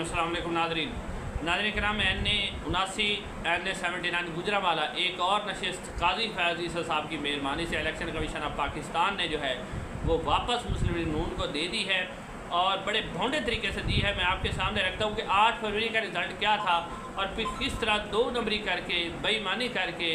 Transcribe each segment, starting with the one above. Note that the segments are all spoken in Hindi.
अस्सलाम वालेकुम नाज़रीन कराम। NA79 गुजरांवाला एक और नशिस्त काजी फैज़ ईसा साहब की मेहरबानी से इलेक्शन कमीशन ऑफ पाकिस्तान ने जो है वो वापस मुस्लिम लीग नून को दे दी है और बड़े भोंडे तरीके से दी है। मैं आपके सामने रखता हूँ कि 8 फरवरी का रिज़ल्ट क्या था और फिर किस तरह 2 नंबरी करके बेईमानी करके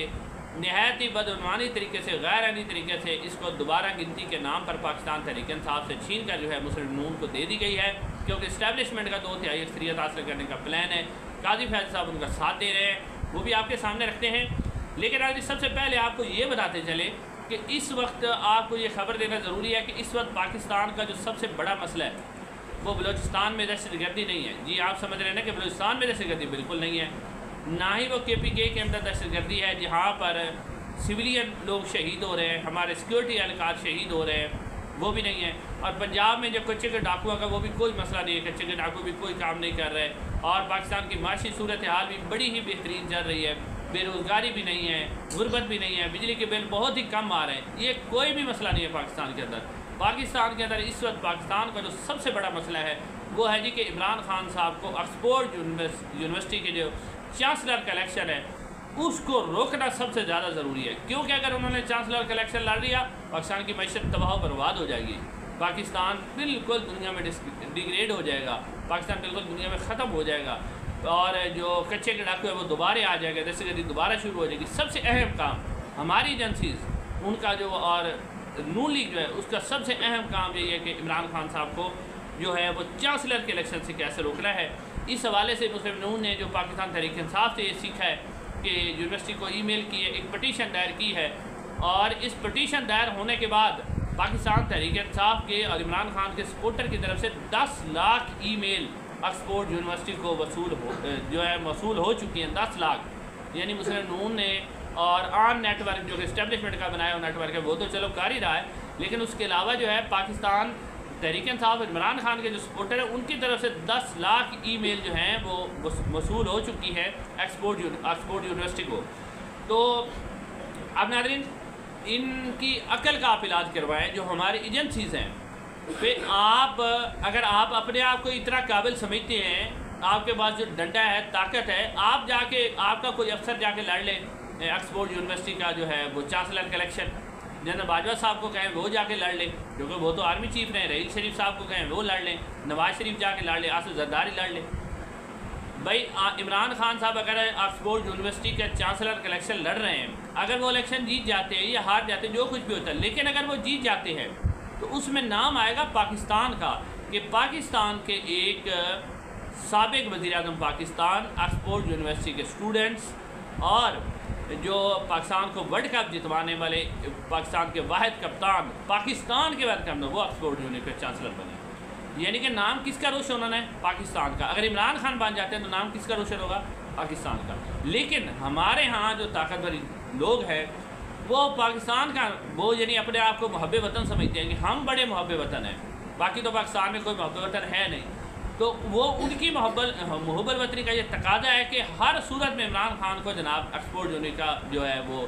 नहायत ही बदउनवानी तरीके से गैर आइनी तरीके से इसको दोबारा गिनती के नाम पर पाकिस्तान तहरीक इंसाफ से छीन कर जो है मुस्लिम नून को दे दी गई है, क्योंकि इस्टेब्लिशमेंट का 2/3 अक्सरियत हासिल करने का प्लान है। काजी फैज़ साहब उनका साथ दे रहे हैं, वो भी आपके सामने रखते हैं। लेकिन आज सबसे पहले आपको ये बताते चले कि इस वक्त आपको ये खबर देना ज़रूरी है कि इस वक्त पाकिस्तान का जो सबसे बड़ा मसला है वो बलूचिस्तान में दहशतगर्दी नहीं है। जी आप समझ रहे हैं ना कि बलूचिस्तान में दहशतगर्दी बिल्कुल नहीं है, ना ही वो KPK के अंदर दहशतगर्दी है जहाँ पर सिविलियन लोग शहीद हो रहे हैं, हमारे सिक्योरिटी एहलकार शहीद हो रहे हैं, वो भी नहीं है। और पंजाब में जो कच्चे के डाकुओं का वो भी कोई मसला नहीं है, कच्चे के डाकू भी कोई काम नहीं कर रहे। और पाकिस्तान की माशी सूरत हाल भी बड़ी ही बेहतरीन चल रही है, बेरोज़गारी भी नहीं है, गुर्बत भी नहीं है, बिजली के बिल बहुत ही कम आ रहे हैं। ये कोई भी मसला नहीं है पाकिस्तान के अंदर। पाकिस्तान के अंदर इस वक्त पाकिस्तान का जो सबसे बड़ा मसला है वो है जी कि इमरान खान साहब को ऑक्सफोर्ड यूनिवर्सिटी के जो चांसलर का इलेक्शन है उसको रोकना सबसे ज़्यादा ज़रूरी है, क्योंकि अगर उन्होंने चांसलर का इलेक्शन लड़ लिया पाकिस्तान की मैशत तबाह बर्बाद हो जाएगी, पाकिस्तान बिल्कुल दुनिया में डिग्रेड हो जाएगा, पाकिस्तान बिल्कुल दुनिया में ख़त्म हो जाएगा और जो कच्चे के डाकू है वो दोबारा आ जाएगा, दहशतगर्दी दोबारा शुरू हो जाएगी। सबसे अहम काम हमारी एजेंसीज उनका जो और नून लीग जो है उसका सबसे अहम काम यही है कि इमरान खान साहब को जो है वो चांसलर के इलेक्शन से कैसे रोकना है। इस हवाले से मुस्लिम नून ने जो पाकिस्तान तहरीक इंसाफ से ये सीखा है कि यूनिवर्सिटी को ईमेल की है, एक पटिशन दायर की है और इस पटिशन दायर होने के बाद पाकिस्तान तहरीक इंसाफ के और इमरान खान के सपोर्टर की तरफ से 10 लाख ईमेल ऑक्सफोर्ड यूनिवर्सिटी को वसूल हो चुकी हैं। 10 लाख यानी मुस्लिम नून ने और आन नेटवर्क जो इस्टेब्लिशमेंट का बनाया हुआ नेटवर्क है वो तो चलो कर ही रहा है, लेकिन उसके अलावा जो है पाकिस्तान तहरीक इंसाफ इमरान खान के जो सपोर्टर है उनकी तरफ से 10 लाख ईमेल जो हैं वो वसूल हो चुकी है ऑक्सफोर्ड यूनिवर्सिटी को। तो अब नाज़रीन इनकी अकल का आप इलाज करवाएं जो हमारी एजेंसीज़ हैं। फिर आप अगर आप अपने आप को इतना काबिल समझते हैं, आपके पास जो डंडा है ताकत है, आप जाके आपका कोई अफसर जाके लड़ ले ऑक्सफोर्ड यूनिवर्सिटी का जो है वो चांसलर का इलेक्शन, जनरल बाजवा साहब को कहें वो जाके लड़ लें क्योंकि वो तो आर्मी चीफ रहे, रहील शरीफ साहब को कहें वो लड़ लें, नवाज शरीफ जाके लड़ लें, आसिफ जरदारी लड़ लें। भाई इमरान खान साहब अगर ऑक्सफोर्ड यूनिवर्सिटी के चांसलर का इलेक्शन लड़ रहे हैं, अगर वो इलेक्शन जीत जाते हैं या हार जाते हैं जो कुछ भी होता है, लेकिन अगर वो जीत जाते हैं तो उसमें नाम आएगा पाकिस्तान का कि पाकिस्तान के एक साबिक वज़ीर-ए-आज़म पाकिस्तान, ऑक्सफोर्ड यूनिवर्सिटी के स्टूडेंट्स और जो पाकिस्तान को वर्ल्ड कप जितवाने वाले पाकिस्तान के वाहिद कप्तान, पाकिस्तान के वाहिद कप्तान वो ऑक्सफोर्ड यूनिवर्सिटी के चांसलर बने। यानी कि नाम किसका रोशन होना है? पाकिस्तान का। अगर इमरान खान बन जाते हैं तो नाम किसका रोशन होगा? पाकिस्तान का। लेकिन हमारे यहाँ जो ताकतवर लोग हैं वो पाकिस्तान का वो यानी अपने आप को मुहब्बे वतन समझते हैं कि हम बड़े मुहब्बे वतन हैं, बाकी तो पाकिस्तान में कोई मुहब्बे वतन है नहीं। तो वो उनकी मुहब्बत वतनी का ये तकाजा है कि हर सूरत में इमरान खान को जनाब ऑक्सफोर्ड यूनिवर्सिटी का जो है वो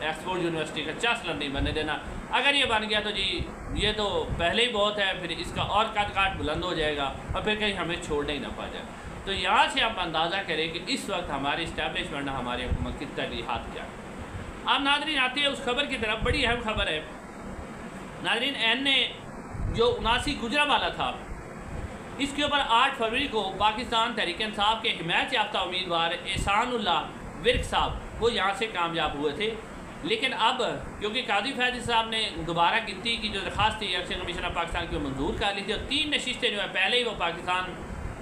ऑक्सफोर्ड यूनिवर्सिटी का चांसलर नहीं बनने देना। अगर ये बन गया तो जी ये तो पहले ही बहुत है, फिर इसका और कद काट बुलंद हो जाएगा और फिर कहीं हमें छोड़ने ही ना पा जाए। तो यहाँ से आप अंदाज़ा करें कि इस वक्त हमारी इस्टेब्लिशमेंट हमारी हुकूमत की तरजीहात क्या है। अब नाज़रीन आते हैं उस खबर की तरफ, बड़ी अहम खबर है नाज़रीन। NA जो 79 गुजरांवाला था इसके ऊपर 8 फरवरी को पाकिस्तान तहरीक इंसाफ के हिमायत याफ्ता उम्मीदवार एहसानुल्लाह विर्क साहब वो यहाँ से कामयाब हुए थे। लेकिन अब क्योंकि काजी फैज़ साहब ने दोबारा गिनती की जो दरख्वास्त थी इलेक्शन कमीशन ऑफ पाकिस्तान की वो मंजूर कर ली थी और 3 नशिस्तें जो है पहले ही वो पाकिस्तान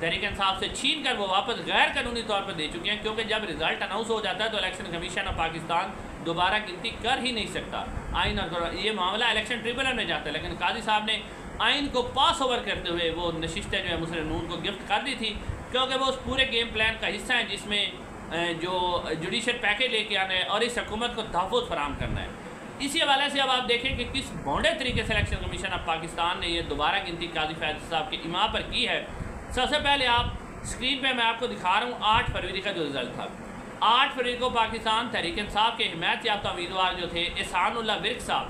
तहरीक इंसाफ से छीन कर वो वापस गैर कानूनी तौर पर दे चुके हैं, क्योंकि जब रिज़ल्ट अनाउंस हो जाता है तो इलेक्शन कमीशन ऑफ पाकिस्तान दोबारा गिनती कर ही नहीं सकता। आइन और ये मामला इलेक्शन ट्रिब्यूनल में जाता है, लेकिन काजी साहब ने आइन को पास ओवर करते हुए वो नशिस्तें जो है मुस्लिम नून को गिफ्ट कर दी थी, क्योंकि वो उस पूरे गेम प्लान का हिस्सा है जिसमें जो जुडिशल पैकेज लेके आना है और इस हुकूमत को तहफ़्फ़ुज़ फराहम करना है। इसी हवाले से अब आप देखें कि किस भोंडे तरीके से इलेक्शन कमीशन ऑफ पाकिस्तान ने ये दोबारा गिनती काजी फैज़ साहब के इमा पर की है। सबसे पहले आप स्क्रीन पे मैं आपको दिखा रहा हूँ 8 फरवरी का जो रिज़ल्ट था। 8 फरवरी को पाकिस्तान तहरीक इंसाफ के हिमायत याफ्ता उम्मीदवार जो थे एहसानुल्लाह विर्क साहब,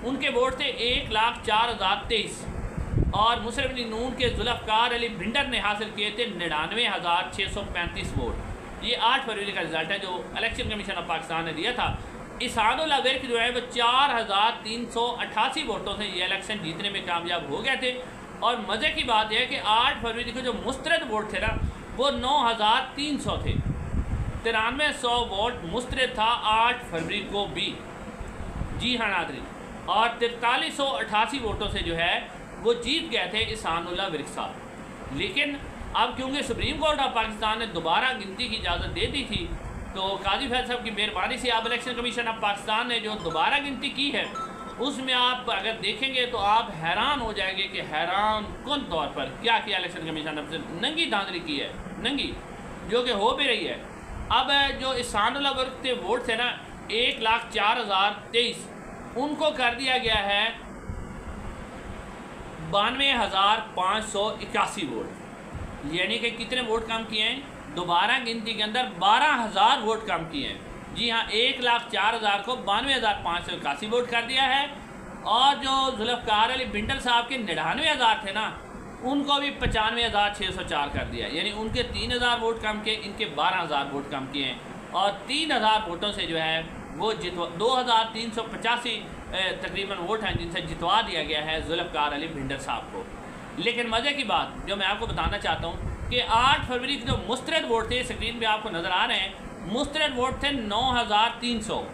उनके वोट थे 1,04,023 और मुस्लिम लीग नून के जुल्फ़कार अली भिंडर ने हासिल किए थे 99,635 वोट। ये 8 फरवरी का रिजल्ट है जो इलेक्शन कमीशन ऑफ पाकिस्तान ने दिया था। इसानुल्लाह विर्क जो है वो 4,388 वोटों से ये इलेक्शन जीतने में कामयाब हो गए थे। और मज़े की बात यह है कि 8 फरवरी को जो मुस्तरद वोट थे ना वो 9,300 थे। 9300 वोट मुस्तरद था 8 फरवरी को भी। जी हाँ नाज़रीन, और 4388 वोटों से जो है वो जीत गए थे इसानुल्लाह विर्क साहब। लेकिन अब क्योंकि सुप्रीम कोर्ट ऑफ पाकिस्तान ने दोबारा गिनती की इजाज़त दे दी थी, तो काजी फैज़ साहब की मेहरबानी से अब इलेक्शन कमीशन ऑफ पाकिस्तान ने जो दोबारा गिनती की है उसमें आप अगर देखेंगे तो आप हैरान हो जाएंगे कि हैरान कौन तौर पर क्या किया इलेक्शन कमीशन ने। नंगी धांधली की है, नंगी, जो कि हो भी रही है। अब जो इसानुल्लाह विर्क के वोट थे ना 1,04,023, उनको कर दिया गया है 92,581 वोट। यानी कि कितने वोट कम किए हैं? दोबारा गिनती के अंदर 12,000 वोट कम किए हैं। जी हाँ, 1,04,000 को 92,581 वोट कर दिया है। और जो जुल्फ़कार अली भिंडर साहब के 99,000 थे ना, उनको भी 95,604 कर दिया। यानी उनके 3,000 वोट कम किए, इनके 12,000 वोट कम किए हैं। और 3,000 वोटों से जो है वो 2,385 तकरीबन वोट हैं जिनसे जितवा दिया गया है जुल्फ़कार अली भिंडर साहब को। लेकिन मज़े की बात जो मैं आपको बताना चाहता हूँ कि 8 फरवरी के जो मुस्तरद वोट थे, स्क्रीन पे आपको नज़र आ रहे हैं, मुस्तरद वोट थे 9,300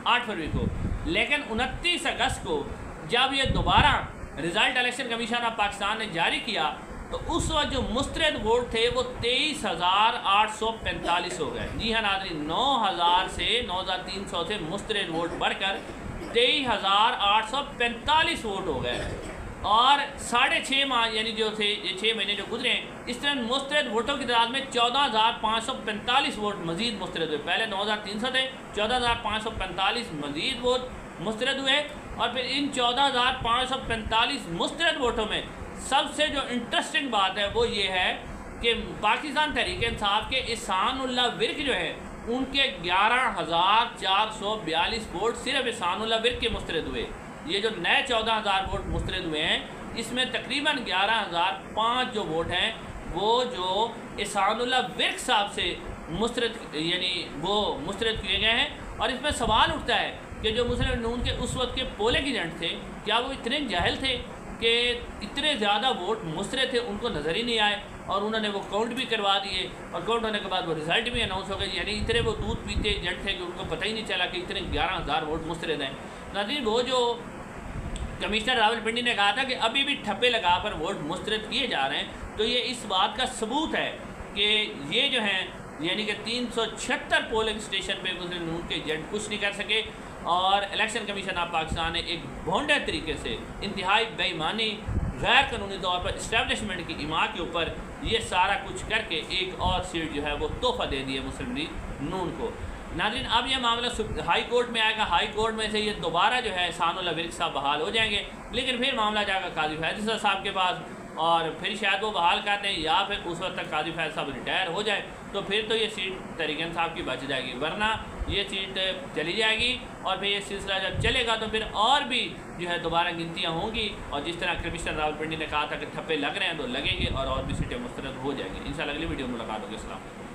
8 फरवरी को। लेकिन 29 अगस्त को जब ये दोबारा result election commission of Pakistan ने जारी किया तो उस वक्त जो मुस्तरद वोट थे वो 23,845 हो गए। जी हाँ नाज़रीन, 9,000 से 9,300 से मुस्तरद वोट बढ़कर 23,845 वोट हो गए। और 6.5 माह यानी जो थे ये 6 महीने जो गुजरे, इस तरह मुस्तरद वोटों की तादाद में 14,545 वोट मजीद मुस्तरद हुए। पहले 9,300 थे, 14,545 मजीद वोट मुस्तरद हुए। और फिर इन 14,545 मुस्तरद वोटों में सबसे जो इंटरेस्टिंग बात है वो ये है कि पाकिस्तान तहरीक इंसाफ के इसानुल्लाह विर्क जो है उनके 11,442 वोट सिर्फ इसानुल्लाह विर्क के मुस्तरद हुए। ये जो नए 14,000 वोट मुस्तरद हुए हैं इसमें तकरीबन 11,005 जो वोट हैं वो जो इसानुल्लाह विर्क साहब से मुस्तरद यानी वो मुस्तरद किए गए हैं। और इसमें सवाल उठता है कि जो मुस्लिम नून के उस वक्त के पोलिंग एजेंट थे, क्या वो इतने जाहिल थे कि इतने ज़्यादा वोट मुस्तरद थे उनको नज़र ही नहीं आए और उन्होंने वो काउंट भी करवा दिए और काउंट होने के बाद वो रिज़ल्ट भी अनाउंस हो गए। यानी इतने वो दूध पीते एजेंट थे कि उनको पता ही नहीं चला कि इतने 11,000 वोट मुस्तरद हैं। नाज़रीन, वो जो कमिश्नर रावलपिंडी ने कहा था कि अभी भी ठप्पे लगा कर वोट मुस्तरद किए जा रहे हैं, तो ये इस बात का सबूत है कि ये जो हैं यानी कि 376 पोलिंग स्टेशन पे मुस्लिम नून के एजेंट कुछ नहीं कर सके। और इलेक्शन कमीशन ऑफ पाकिस्तान ने एक भोंडे तरीके से इंतहाई बेईमानी गैर कानूनी तौर पर इस्टेब्लिशमेंट की इमा के ऊपर ये सारा कुछ करके एक और सीट जो है वो तोहफा दे दिए मुस्लिम लीग नून को। नाज़रीन, अब ये मामला हाई कोर्ट में आएगा। हाई कोर्ट में से ये दोबारा जो है इसानुल्लाह विर्क साहब बहाल हो जाएंगे, लेकिन फिर मामला जाएगा काजी फैज़ साहब के पास और फिर शायद वो बहाल कर दें या फिर उस वक्त तक काजी फैज़ साहब रिटायर हो जाए तो फिर तो ये सीट तहरीक इंसाफ की बच जाएगी, वरना ये सीट चली जाएगी। और फिर ये सिलसिला जब चलेगा तो फिर और भी जो है दोबारा गिनतियाँ होंगी और जिस तरह कमिश्नर रावलपिंडी ने कहा था कि ठप्पे लग रहे हैं तो लगेंगे और भी सीटें मुस्तरद हो जाएंगी। इंशाल्लाह अगली वीडियो में मुलाकात होगी। अस्सलाम।